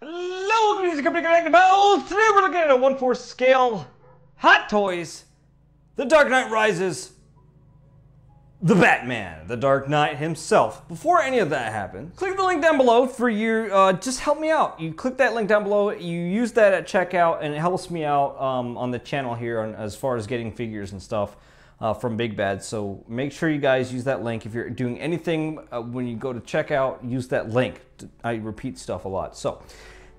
Hello, welcome to the company Collectibles. Today we're looking at a 1/4 scale Hot Toys, The Dark Knight Rises, the Batman, the Dark Knight himself. Before any of that happens, click the link down below for your, just help me out. You click that link down below, you use that at checkout, and it helps me out on the channel here as far as getting figures and stuff from Big Bad. So make sure you guys use that link. If you're doing anything when you go to checkout, use that link. I repeat stuff a lot. So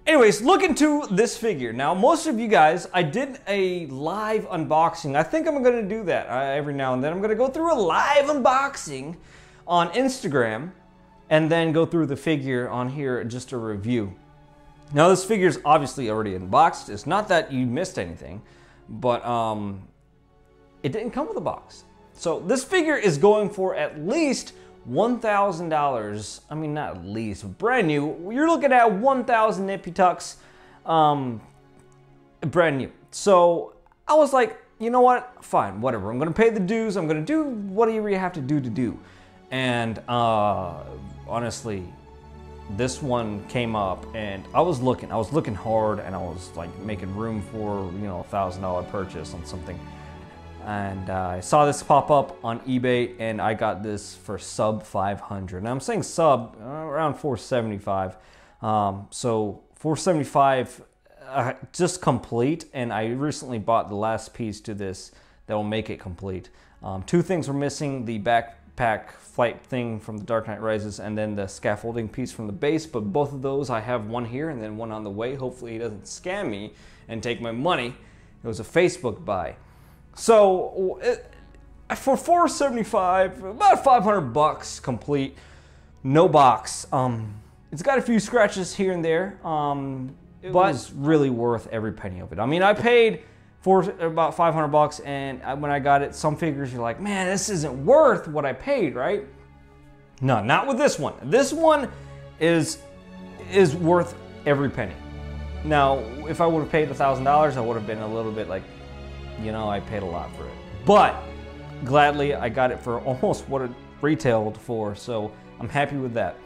anyways, look into this figure. Now, most of you guys, I did a live unboxing. I think I'm going to do that every now and then. I'm going to go through a live unboxing on Instagram and then go through the figure on here, just a review. Now, this figure is obviously already unboxed. It's not that you missed anything, but it didn't come with a box. So this figure is going for at least $1,000. I mean, not at least, brand new. You're looking at 1,000 nippy tucks, brand new. So I was like, you know what? Fine, whatever. I'm gonna pay the dues. I'm gonna do whatever you have to do. And honestly, this one came up, and I was looking hard, and I was like making room for, you know, a $1,000 purchase on something. And I saw this pop up on eBay, and I got this for sub 500. Now I'm saying sub around 475. So 475 just complete, and I recently bought the last piece to this that will make it complete. Two things were missing: the backpack flight thing from the Dark Knight Rises, and then the scaffolding piece from the base. But both of those, I have one here and then one on the way. Hopefully he doesn't scam me and take my money. It was a Facebook buy. So for $475, about 500 bucks complete, no box. It's got a few scratches here and there, but it's really worth every penny of it. I mean, I paid for about 500 bucks, and when I got it, some figures you're like, man, this isn't worth what I paid, right? No, not with this one. This one is worth every penny. Now, if I would have paid $1,000, I would have been a little bit like, you know, I paid a lot for it. But gladly, I got it for almost what it retailed for, so I'm happy with that.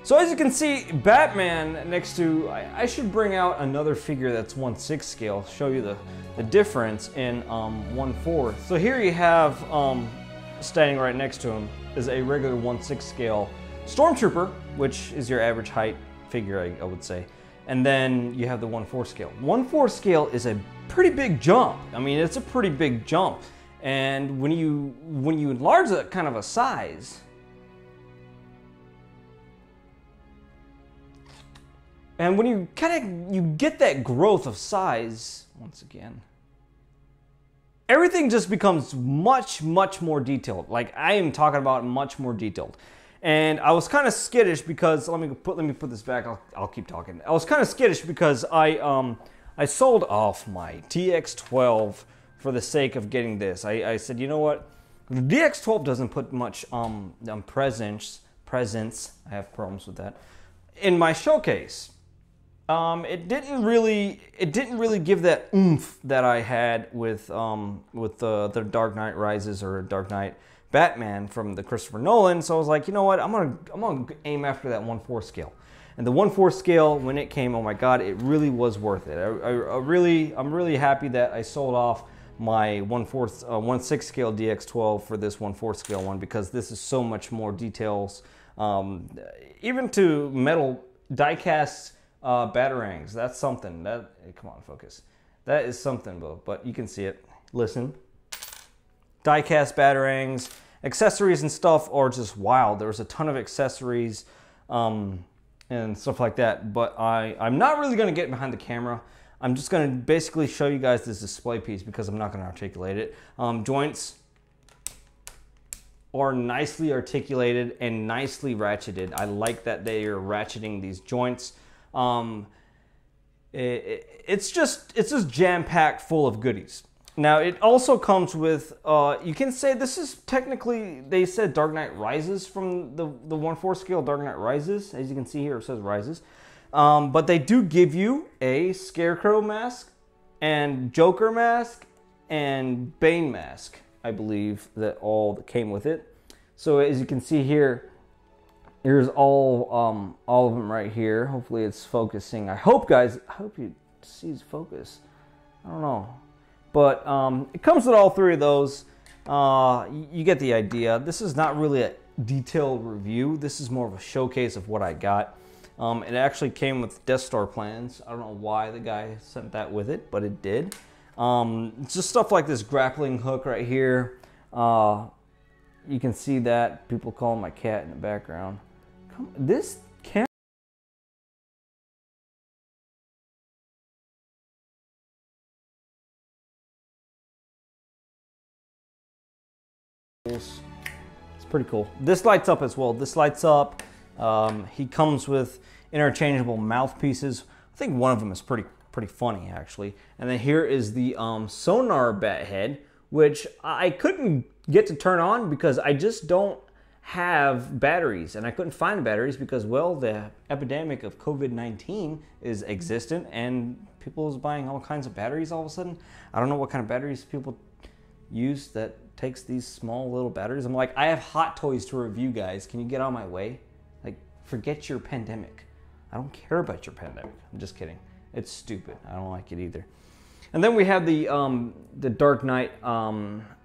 So as you can see, Batman next to, I should bring out another figure that's 1/6 scale, show you the difference in 1/4. So here you have, standing right next to him, is a regular 1/6 scale Stormtrooper, which is your average height figure, I would say. And then you have the 1/4 scale. 1/4 scale is a pretty big jump. I mean, it's a pretty big jump. And when you enlarge that kind of a size, and when you you get that growth of size, once again, everything just becomes much more detailed. Like I am talking about much more detailed. And I was kind of skittish because let me put this back. I'll keep talking. I was kind of skittish because I sold off my DX12 for the sake of getting this. I said, you know what? The DX12 doesn't put much presence. I have problems with that. In my showcase, it didn't really give that oomph that I had with the Dark Knight Rises or Dark Knight Batman from the Christopher Nolan. So I was like, you know what? I'm gonna aim after that 1/4 scale. And the 1/4 scale, when it came, oh my God, it really was worth it. I'm really happy that I sold off my 1/6 scale DX12 for this 1/4 scale one, because this is so much more details, even to metal die-cast batarangs. That's something. Come on, focus. That is something, but you can see it. Listen. Die-cast batarangs, accessories and stuff are just wild. There's a ton of accessories and stuff like that, but I'm not really going to get behind the camera. I'm just going to basically show you guys this display piece because I'm not going to articulate it. Joints are nicely articulated and nicely ratcheted. I like that they are ratcheting these joints. It's just jam-packed full of goodies. Now, it also comes with, you can say this is technically, they said Dark Knight Rises from the 1/4 scale Dark Knight Rises. As you can see here, it says Rises. But they do give you a Scarecrow mask and Joker mask and Bane mask, I believe, that all came with it. So as you can see here, here's all of them right here. Hopefully it's focusing. I hope, guys, I hope you see focus. I don't know. But it comes with all three of those. You get the idea. This is not really a detailed review. This is more of a showcase of what I got. It actually came with Death Star plans. I don't know why the guy sent that with it, but it did. It's just stuff like this grappling hook right here. You can see that. People calling my cat in the background. This camera. It's pretty cool. This lights up as well. This lights up. He comes with interchangeable mouthpieces. I think one of them is pretty funny, actually. And then here is the Sonar Bat Head, which I couldn't get to turn on because I just don't have batteries, and I couldn't find batteries because, well, the epidemic of COVID-19 is existent and people is buying all kinds of batteries all of a sudden. I don't know what kind of batteries people use that takes these small little batteries. I'm like, I have hot toys to review, guys. Can you get out of my way? Like, forget your pandemic. I don't care about your pandemic. I'm just kidding. It's stupid. I don't like it either. And then we have the Dark Knight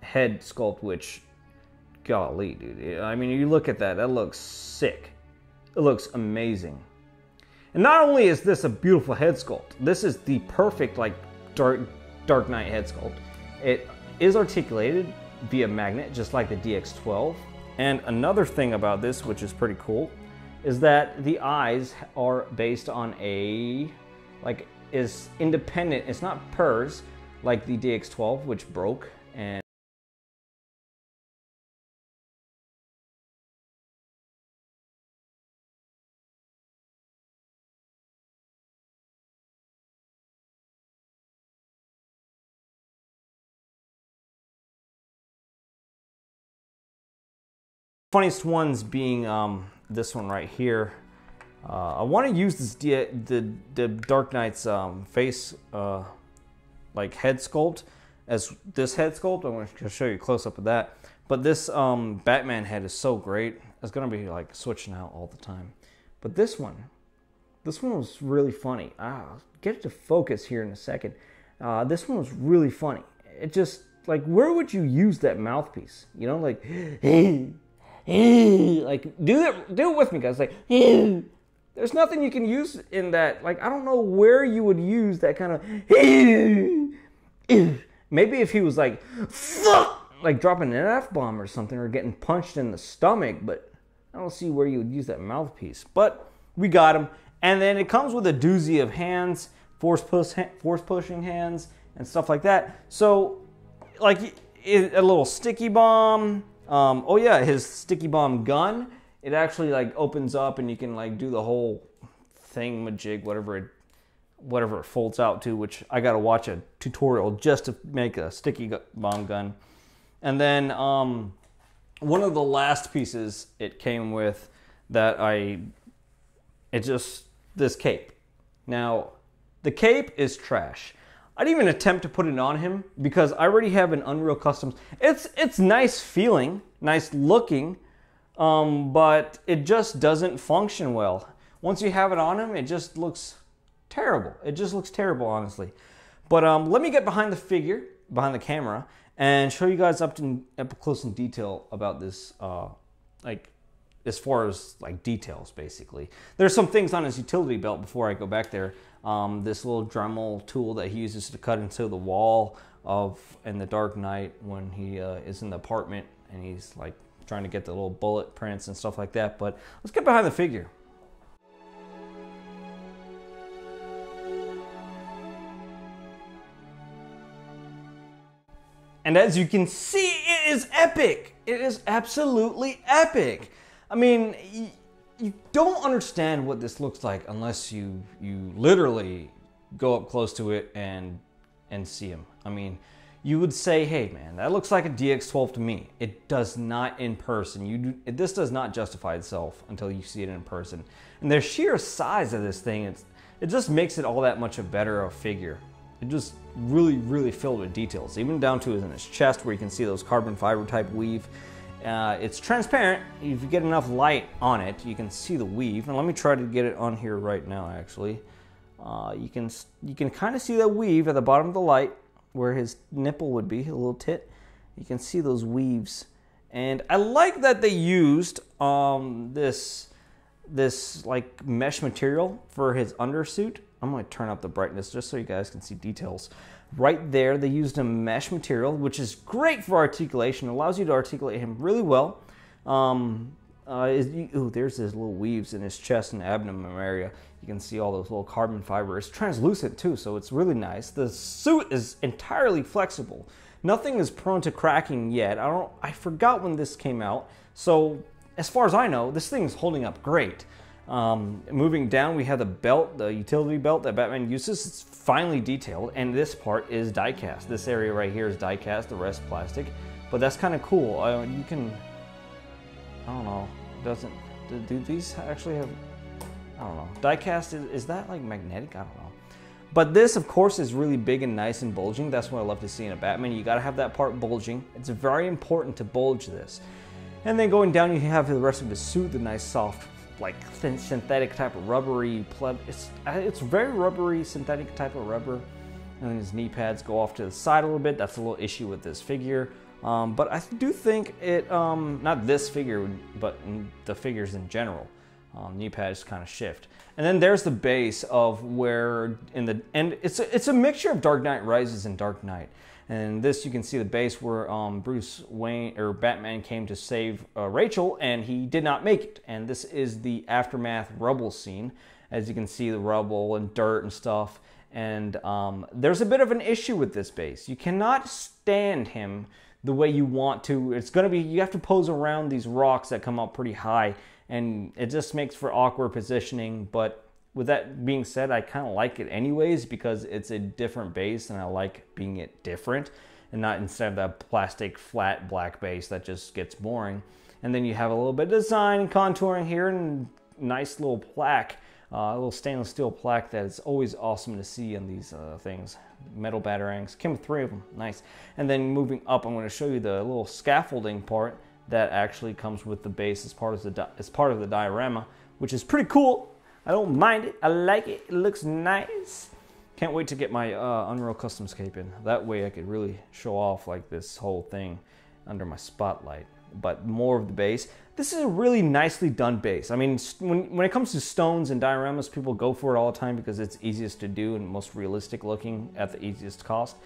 head sculpt, which, golly, dude. I mean, you look at that. That looks sick. It looks amazing. And not only is this a beautiful head sculpt, this is the perfect, like, Dark Knight head sculpt. It is articulated via magnet, just like the DX12. And another thing about this, which is pretty cool, is that the eyes are based on a, like, is independent. It's not PERS like the DX12, which broke. And funniest ones being this one right here. I want to use this the Dark Knight's face like head sculpt as this head sculpt. I'm going to show you a close up of that. But this Batman head is so great. It's going to be like switching out all the time. But this one was really funny. I'll get it to focus here in a second. This one was really funny. It just, like, where would you use that mouthpiece? You know, like, like, do it with me, guys. Like, there's nothing you can use in that. Like, I don't know where you would use that kind of. Maybe if he was like, fuck, like dropping an F-bomb or something, or getting punched in the stomach, but I don't see where you would use that mouthpiece. But we got him. And then it comes with a doozy of hands, force pushing hands, and stuff like that. So like a little sticky bomb. Oh yeah, his sticky bomb gun. It actually like opens up and you can like do the whole thing majig, whatever it folds out to, which I gotta watch a tutorial just to make a sticky bomb gun. And then one of the last pieces it came with that this cape. Now, the cape is trash. I didn't even attempt to put it on him because I already have an Unreal Customs. It's nice feeling, nice looking, but it just doesn't function well. Once you have it on him, it just looks terrible. It just looks terrible, honestly. But let me get behind the figure, behind the camera, and show you guys up close in detail about this, like as far as like details, basically. There's some things on his utility belt before I go back there. This little Dremel tool that he uses to cut into the wall in the Dark Knight when he is in the apartment and he's like trying to get the little bullet prints and stuff like that. But let's get behind the figure. And as you can see, it is epic. It is absolutely epic. I mean, you don't understand what this looks like unless you literally go up close to it and see him. I mean, you would say, hey man, that looks like a DX12 to me. It does not in person. This does not justify itself until you see it in person. And the sheer size of this thing, it just makes it all that much a better figure. It just really filled with details, even down to in his chest where you can see those carbon fiber type weave. It's transparent. If you get enough light on it, you can see the weave. And let me try to get it on here right now, actually. You can kind of see that weave at the bottom of the light where his nipple would be, a little tit. You can see those weaves. And I like that they used this like mesh material for his undersuit. I'm going to turn up the brightness just so you guys can see details. Right there, they used a mesh material, which is great for articulation. It allows you to articulate him really well. There's his little weaves in his chest and abdomen area. You can see all those little carbon fiber. It's translucent too, so it's really nice. The suit is entirely flexible. Nothing is prone to cracking yet. I forgot when this came out. So as far as I know, this thing is holding up great. Moving down, we have the belt, the utility belt that Batman uses. It's finely detailed, and this part is die cast. This area right here is die cast, the rest plastic. But that's kind of cool. You can, I don't know, do these actually have, I don't know. Die cast, is that like magnetic? I don't know. But this, of course, is really big and nice and bulging. That's what I love to see in a Batman. You gotta have that part bulging. It's very important to bulge this. And then going down, you have the rest of the suit, the nice soft, like synthetic type of rubbery, it's very rubbery, synthetic type of rubber. And then his knee pads go off to the side a little bit. That's a little issue with this figure. But I do think it, not this figure, but the figures in general, knee pads kind of shift. And then there's the base of where in the end, it's a mixture of Dark Knight Rises and Dark Knight. And this, you can see the base where Bruce Wayne, or Batman, came to save Rachel, and he did not make it. And this is the aftermath rubble scene. As you can see, the rubble and dirt and stuff. And there's a bit of an issue with this base. You cannot stand him the way you want to. It's going to be, you have to pose around these rocks that come up pretty high, and it just makes for awkward positioning. But with that being said, I kind of like it anyways because it's a different base and I like being it different and not instead of that plastic flat black base that just gets boring. And then you have a little bit of design and contouring here and nice little plaque, a little stainless steel plaque that is always awesome to see on these things. Metal batarangs, came with 3 of them, nice. And then moving up, I'm going to show you the little scaffolding part that actually comes with the base as part of the diorama, which is pretty cool. I don't mind it. I like it. It looks nice. Can't wait to get my Unreal Customs cape in. That way I could really show off like this whole thing under my spotlight. But more of the base. This is a really nicely done base. I mean, when it comes to stones and dioramas, people go for it all the time because it's easiest to do and most realistic looking at the easiest cost.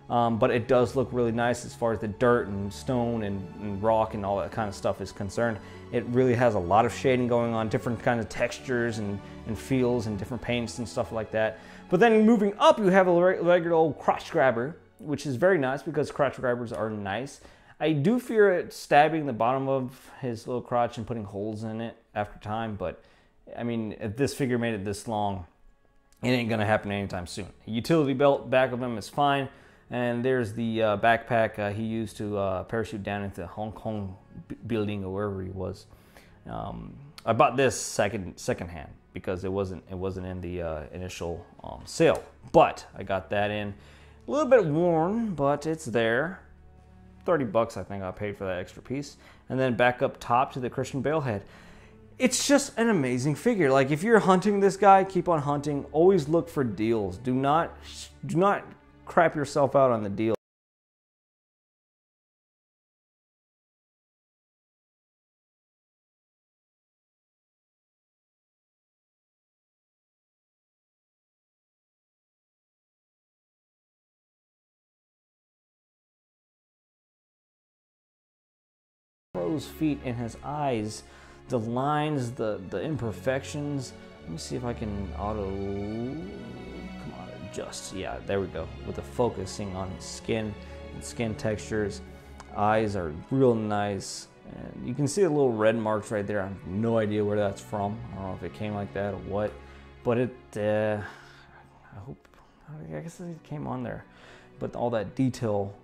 But it does look really nice as far as the dirt and stone and rock and all that kind of stuff is concerned. It really has a lot of shading going on, different kinds of textures and feels and different paints and stuff like that. But then moving up, you have a regular old crotch grabber. which is very nice because crotch grabbers are nice. I do fear it stabbing the bottom of his little crotch and putting holes in it after time, but I mean, if this figure made it this long, it ain't gonna happen anytime soon. Utility belt back of him is fine, and there's the backpack he used to parachute down into the Hong Kong building or wherever he was. I bought this secondhand because it wasn't in the initial sale, but I got that in a little bit worn, but it's there. 30 bucks I think I paid for that extra piece. And then back up top to the Christian Bale head. It's just an amazing figure. Like, if you're hunting this guy, keep on hunting. Always look for deals. Do not crap yourself out on the deal. Crow's feet in his eyes, the lines, the imperfections. Let me see if I can adjust. Yeah, there we go. With the focusing on his skin and skin textures. Eyes are real nice. And you can see the little red marks right there. I have no idea where that's from. I don't know if it came like that or what. But it, I guess it came on there. But all that detail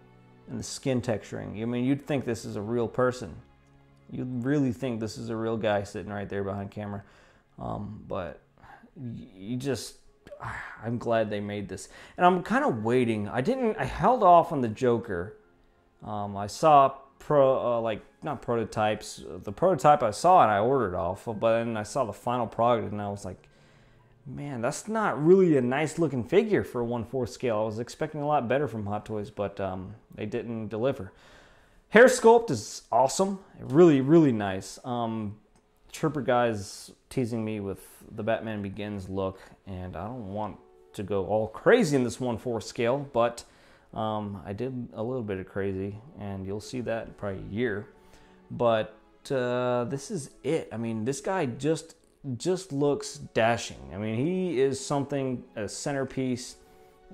and the skin texturing. I mean, you'd think this is a real person. You'd really think this is a real guy sitting right there behind camera. But I'm glad they made this. And I'm kind of waiting. I held off on the Joker. I saw not prototypes. The prototype I saw and I ordered off, but then I saw the final product and I was like, man, that's not really a nice looking figure for a 1/4 scale. I was expecting a lot better from Hot Toys, but they didn't deliver. Hair sculpt is awesome. Really, really nice. Trooper guy's teasing me with the Batman Begins look, and I don't want to go all crazy in this 1/4 scale, but I did a little bit of crazy, and you'll see that in probably a year. But this is it. I mean, this guy just looks dashing. I mean, he is something, a centerpiece.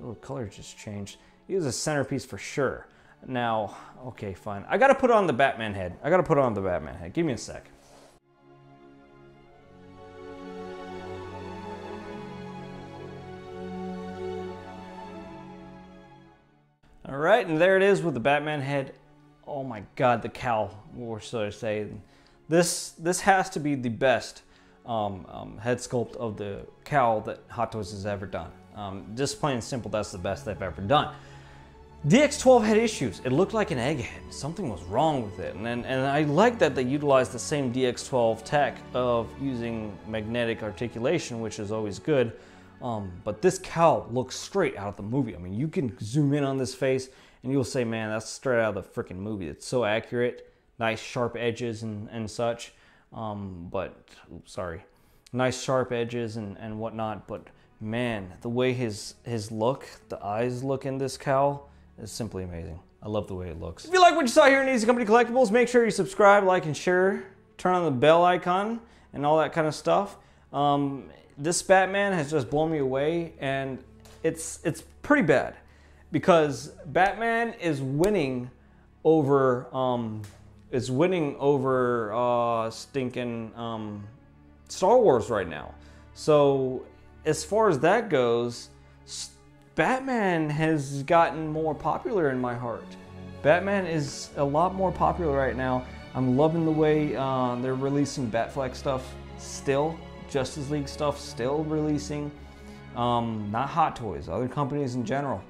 Oh, the color just changed. He is a centerpiece for sure. Now, okay, fine. I gotta put on the Batman head. Give me a sec. All right, and there it is with the Batman head. Oh my God, the cowl, or so I say. This has to be the best head sculpt of the cowl that Hot Toys has ever done. Just plain and simple, that's the best they've ever done. DX12 had issues. It looked like an egghead. Something was wrong with it. And I like that they utilized the same DX12 tech of using magnetic articulation, which is always good. But this cowl looks straight out of the movie. I mean, you can zoom in on this face and you'll say, man, that's straight out of the freaking movie. It's so accurate. Nice sharp edges and such. Nice sharp edges and whatnot. But man, the way his look, the eyes look in this cowl, is simply amazing. I love the way it looks. If you like what you saw here in Easy Company Collectibles, make sure you subscribe, like, and share. Turn on the bell icon and all that kind of stuff. This Batman has just blown me away, and it's pretty bad because Batman is winning over stinking Star Wars right now. So as far as that goes, Batman has gotten more popular in my heart. Batman is a lot more popular right now. I'm loving the way they're releasing Batfleck stuff still. Justice League stuff still releasing. Not Hot Toys, other companies in general.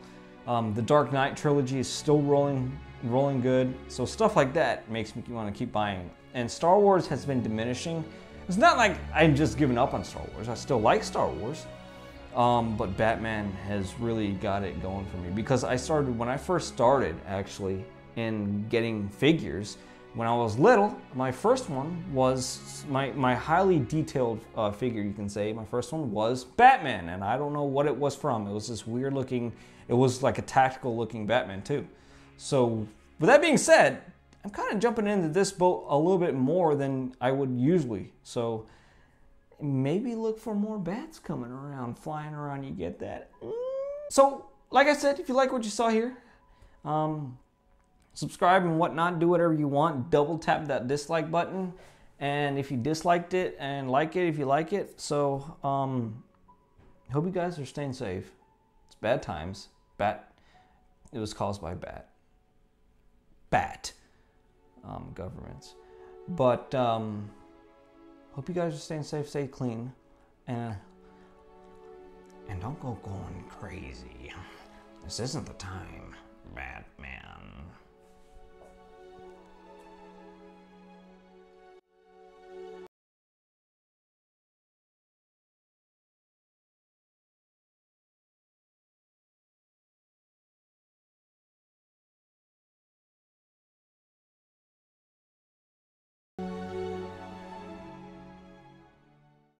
The Dark Knight trilogy is still rolling good. So stuff like that makes me want to keep buying. And Star Wars has been diminishing. It's not like I've just given up on Star Wars. I still like Star Wars. But Batman has really got it going for me because when I first started actually in getting figures, when I was little, my first one was my highly detailed figure, you can say. My first one was Batman, and I don't know what it was from. It was this weird looking, it was like a tactical looking Batman too. So with that being said, I'm kind of jumping into this boat a little bit more than I would usually. So maybe look for more bats coming around, flying around, you get that? So, like I said, if you like what you saw here, Subscribe and whatnot. Do whatever you want. Double tap that dislike button. And if you disliked it, and like it if you like it. So, hope you guys are staying safe. It's bad times. It was caused by governments. But, hope you guys are staying safe, stay clean. And don't go going crazy. This isn't the time, Batman.